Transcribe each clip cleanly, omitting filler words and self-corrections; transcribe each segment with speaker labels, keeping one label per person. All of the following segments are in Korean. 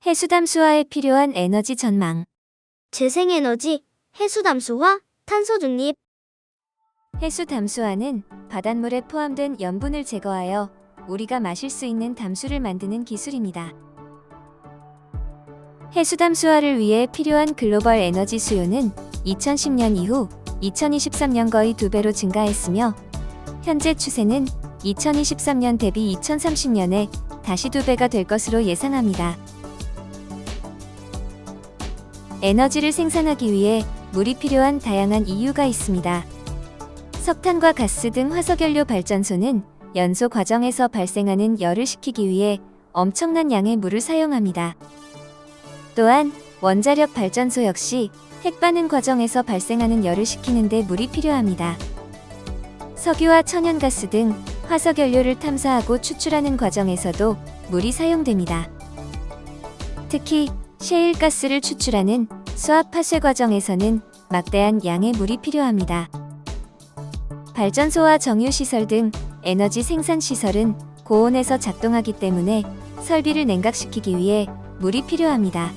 Speaker 1: 해수담수화에 필요한 에너지 전망.
Speaker 2: 재생에너지, 해수담수화, 탄소중립.
Speaker 1: 해수담수화는 바닷물에 포함된 염분을 제거하여 우리가 마실 수 있는 담수를 만드는 기술입니다. 해수담수화를 위해 필요한 글로벌 에너지 수요는 2010년 이후 2023년 거의 2배로 증가했으며, 현재 추세는 2023년 대비 2030년에 다시 2배가 될 것으로 예상합니다. 에너지를 생산하기 위해 물이 필요한 다양한 이유가 있습니다. 석탄과 가스 등 화석연료 발전소는 연소 과정에서 발생하는 열을 식히기 위해 엄청난 양의 물을 사용합니다. 또한 원자력 발전소 역시 핵반응 과정에서 발생하는 열을 식히는 데 물이 필요합니다. 석유와 천연가스 등 화석연료를 탐사하고 추출하는 과정에서도 물이 사용됩니다. 특히 셰일가스를 추출하는 수압 파쇄 과정에서는 막대한 양의 물이 필요합니다. 발전소와 정유시설 등 에너지 생산 시설은 고온에서 작동하기 때문에 설비를 냉각시키기 위해 물이 필요합니다.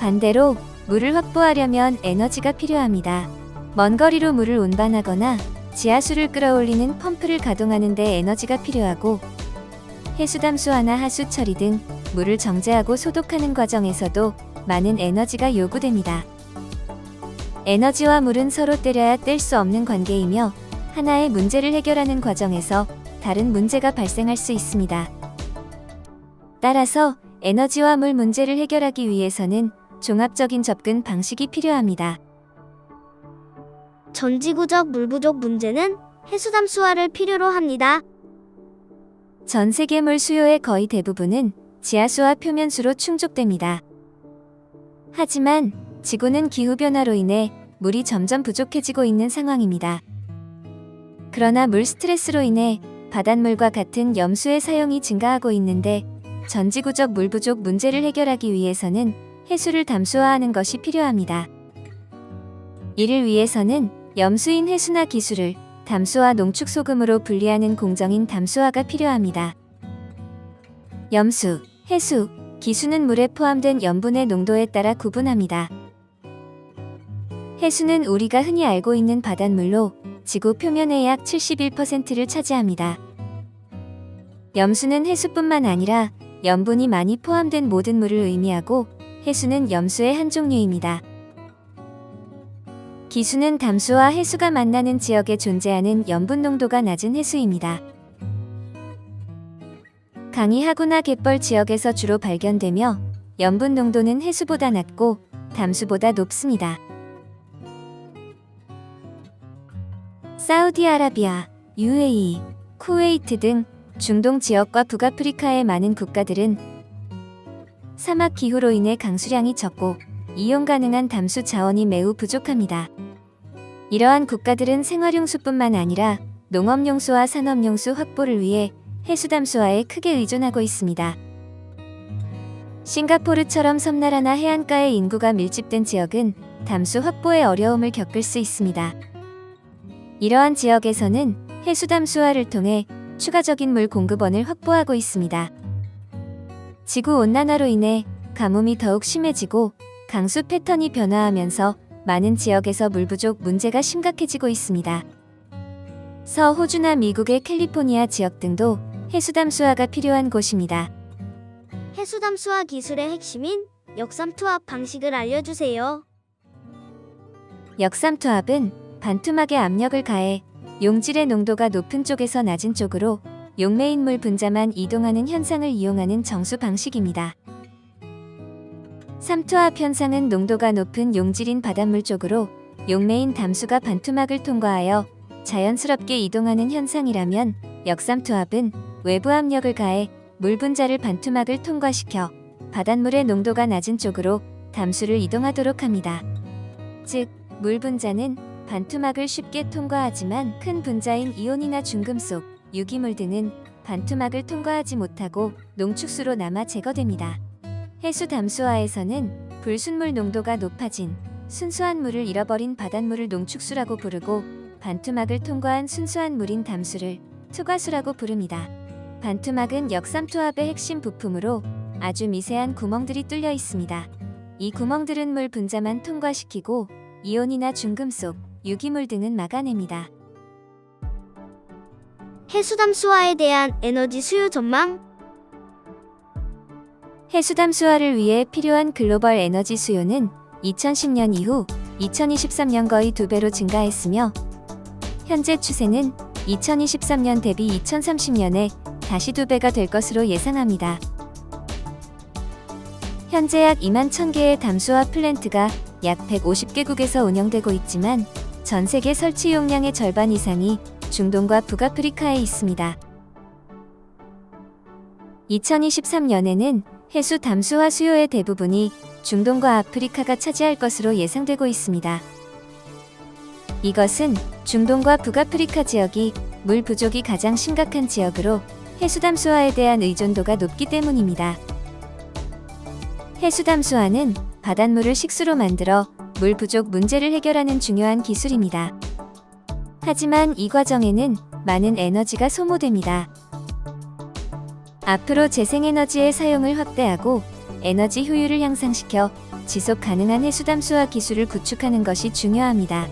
Speaker 1: 반대로 물을 확보하려면 에너지가 필요합니다. 먼 거리로 물을 운반하거나 지하수를 끌어올리는 펌프를 가동하는 데 에너지가 필요하고, 해수담수화나 하수 처리 등 물을 정제하고 소독하는 과정에서도 많은 에너지가 요구됩니다. 에너지와 물은 서로 때려야 뗄 수 없는 관계이며, 하나의 문제를 해결하는 과정에서 다른 문제가 발생할 수 있습니다. 따라서 에너지와 물 문제를 해결하기 위해서는 종합적인 접근 방식이 필요합니다.
Speaker 2: 전지구적 물 부족 문제는 해수담수화를 필요로 합니다.
Speaker 1: 전 세계 물 수요의 거의 대부분은 지하수와 표면수로 충족됩니다. 하지만 지구는 기후변화로 인해 물이 점점 부족해지고 있는 상황입니다. 그러나 물 스트레스로 인해 바닷물과 같은 염수의 사용이 증가하고 있는데, 전지구적 물 부족 문제를 해결하기 위해서는 해수를 담수화하는 것이 필요합니다. 이를 위해서는 염수인 해수나 기수를 담수화 농축소금으로 분리하는 공정인 담수화가 필요합니다. 염수, 해수, 기수는 물에 포함된 염분의 농도에 따라 구분합니다. 해수는 우리가 흔히 알고 있는 바닷물로 지구 표면의 약 71%를 차지합니다. 염수는 해수뿐만 아니라 염분이 많이 포함된 모든 물을 의미하고, 해수는 염수의 한 종류입니다. 기수는 담수와 해수가 만나는 지역에 존재하는 염분 농도가 낮은 해수입니다. 강이 하구나 갯벌 지역에서 주로 발견되며, 염분 농도는 해수보다 낮고 담수보다 높습니다. 사우디아라비아, UAE, 쿠웨이트 등 중동 지역과 북아프리카의 많은 국가들은 사막 기후로 인해 강수량이 적고 이용 가능한 담수 자원이 매우 부족합니다. 이러한 국가들은 생활용수뿐만 아니라 농업용수와 산업용수 확보를 위해 해수담수화에 크게 의존하고 있습니다. 싱가포르처럼 섬나라나 해안가의 인구가 밀집된 지역은 담수 확보에 어려움을 겪을 수 있습니다. 이러한 지역에서는 해수담수화를 통해 추가적인 물 공급원을 확보하고 있습니다. 지구온난화로 인해 가뭄이 더욱 심해지고 강수 패턴이 변화하면서 많은 지역에서 물 부족 문제가 심각해지고 있습니다. 서호주나 미국의 캘리포니아 지역 등도 해수담수화가 필요한 곳입니다.
Speaker 2: 해수담수화 기술의 핵심인 역삼투압 방식을 알려주세요.
Speaker 1: 역삼투압은 반투막에 압력을 가해 용질의 농도가 높은 쪽에서 낮은 쪽으로 용매인 물 분자만 이동하는 현상을 이용하는 정수 방식입니다. 삼투압 현상은 농도가 높은 용질인 바닷물 쪽으로 용매인 담수가 반투막을 통과하여 자연스럽게 이동하는 현상이라면, 역삼투압은 외부 압력을 가해 물 분자를 반투막을 통과시켜 바닷물의 농도가 낮은 쪽으로 담수를 이동하도록 합니다. 즉, 물 분자는 반투막을 쉽게 통과하지만 큰 분자인 이온이나 중금속, 유기물 등은 반투막을 통과하지 못하고 농축수로 남아 제거됩니다. 해수 담수화에서는 불순물 농도가 높아진 순수한 물을 잃어버린 바닷물을 농축수라고 부르고, 반투막을 통과한 순수한 물인 담수를 투과수라고 부릅니다. 반투막은 역삼투압의 핵심 부품으로 아주 미세한 구멍들이 뚫려 있습니다. 이 구멍들은 물 분자만 통과시키고 이온이나 중금속, 유기물 등은 막아냅니다.
Speaker 2: 해수담수화에 대한 에너지 수요 전망.
Speaker 1: 해수담수화를 위해 필요한 글로벌 에너지 수요는 2010년 이후 2023년 거의 2배로 증가했으며 현재 추세는 2023년 대비 2030년에 다시 2배가 될 것으로 예상합니다. 현재 약 2만 1000개의 담수화 플랜트가 약 150개국에서 운영되고 있지만 전 세계 설치 용량의 절반 이상이 중동과 북아프리카에 있습니다. 2023년에는 해수 담수화 수요의 대부분이 중동과 아프리카가 차지할 것으로 예상되고 있습니다. 이것은 중동과 북아프리카 지역이 물 부족이 가장 심각한 지역으로 해수담수화에 대한 의존도가 높기 때문입니다. 해수담수화는 바닷물을 식수로 만들어 물 부족 문제를 해결하는 중요한 기술입니다. 하지만 이 과정에는 많은 에너지가 소모됩니다. 앞으로 재생에너지의 사용을 확대하고 에너지 효율을 향상시켜 지속 가능한 해수담수화 기술을 구축하는 것이 중요합니다.